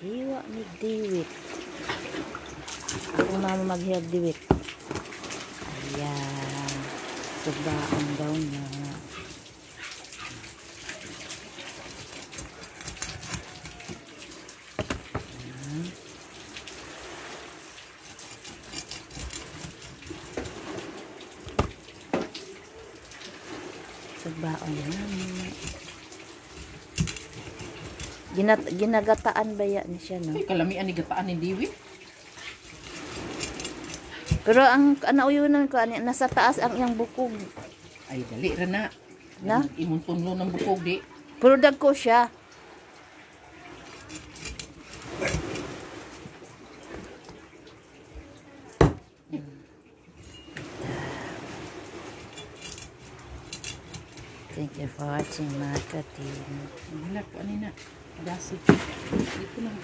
Hiwa ni Diwit. Ako mama maghiyag Diwit. Ayan. Subaon daw na. Subaon na. Ginagataan ba yan siya, no? Ay, kalamian ni gataan ni Diwi. Pero ang nauyunan ko, nasa taas ang iyang bukog. Ay, dali ra na. Na? Imong tunlo ng bukog, di. Pero dagko siya. Thank you for watching, mga katim. Wala ko, ano na. Dasig. Dito na.